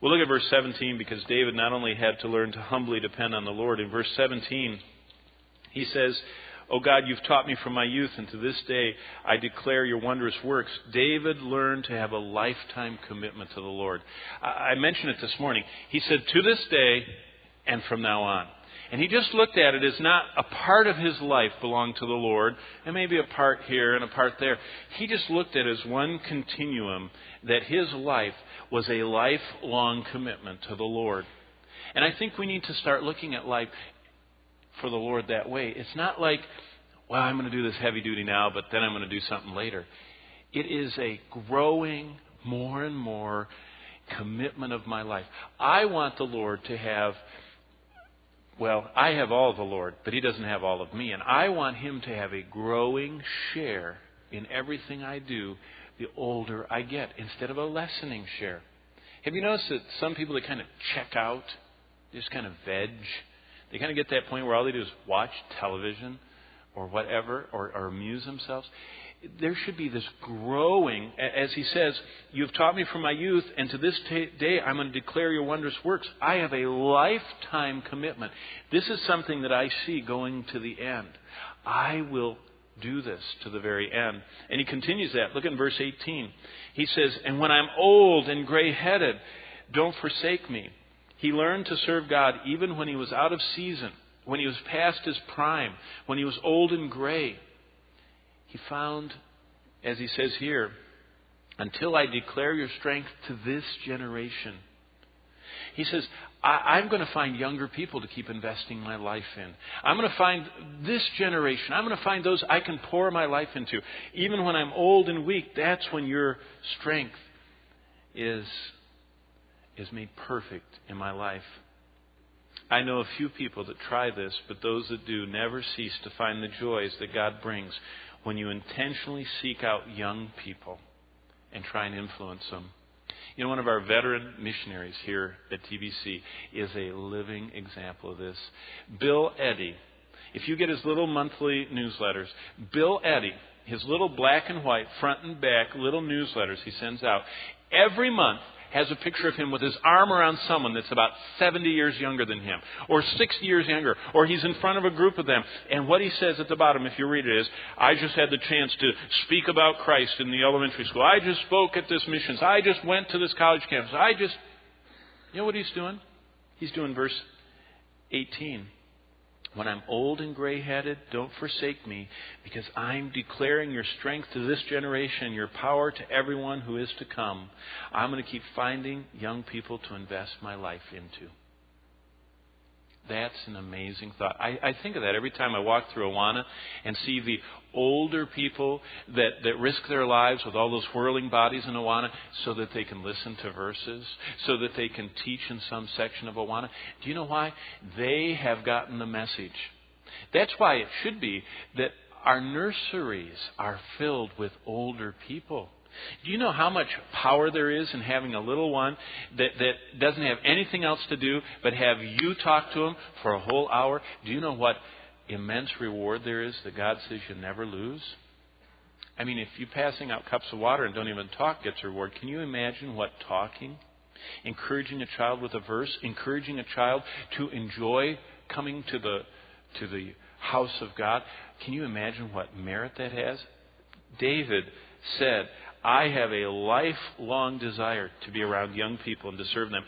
We'll look at verse 17 because David not only had to learn to humbly depend on the Lord. In verse 17, he says, "O God, you've taught me from my youth, and to this day I declare your wondrous works." David learned to have a lifetime commitment to the Lord. I mentioned it this morning. He said, "To this day and from now on." And he just looked at it as not a part of his life belonged to the Lord, and maybe a part here and a part there. He just looked at it as one continuum, that his life was a lifelong commitment to the Lord. And I think we need to start looking at life for the Lord that way. It's not like, well, I'm going to do this heavy duty now, but then I'm going to do something later. It is a growing, more and more commitment of my life. I want the Lord to have, well, I have all of the Lord, but He doesn't have all of me. And I want Him to have a growing share in everything I do the older I get, instead of a lessening share. Have you noticed that some people, they kind of check out, they just kind of veg? They kind of get to that point where all they do is watch television or whatever, or amuse themselves. There should be this growing, as he says, "You've taught me from my youth, and to this day I'm going to declare your wondrous works." I have a lifetime commitment. This is something that I see going to the end. I will do this to the very end. And he continues that. Look in verse 18. He says, "And when I'm old and gray-headed, don't forsake me." He learned to serve God even when he was out of season, when he was past his prime, when he was old and gray. He found, as he says here, "Until I declare your strength to this generation." He says, I'm going to find younger people to keep investing my life in. I'm going to find this generation. I'm going to find those I can pour my life into. Even when I'm old and weak, that's when your strength is made perfect in my life. I know a few people that try this, but those that do never cease to find the joys that God brings when you intentionally seek out young people and try and influence them. You know, one of our veteran missionaries here at TBC is a living example of this. Bill Eddy. If you get his little monthly newsletters, Bill Eddy, his little black and white, front and back little newsletters he sends out, every month has a picture of him with his arm around someone that's about 70 years younger than him, or 60 years younger, or he's in front of a group of them. And what he says at the bottom, if you read it, is, "I just had the chance to speak about Christ in the elementary school. I just spoke at this missions. I just went to this college campus. You know what he's doing? He's doing verse 18. "When I'm old and gray-headed, don't forsake me, because I'm declaring your strength to this generation, your power to everyone who is to come." I'm going to keep finding young people to invest my life into. That's an amazing thought. I think of that every time I walk through Awana and see the older people that risk their lives with all those whirling bodies in Awana so that they can listen to verses, so that they can teach in some section of Awana. Do you know why? They have gotten the message. That's why it should be that our nurseries are filled with older people. Do you know how much power there is in having a little one that doesn't have anything else to do but have you talk to them for a whole hour? Do you know what immense reward there is that God says you never lose? I mean, if you passing out cups of water and don't even talk gets a reward, can you imagine what talking, encouraging a child with a verse, encouraging a child to enjoy coming to the house of God, can you imagine what merit that has? David said, "I have a lifelong desire to be around young people and to serve them."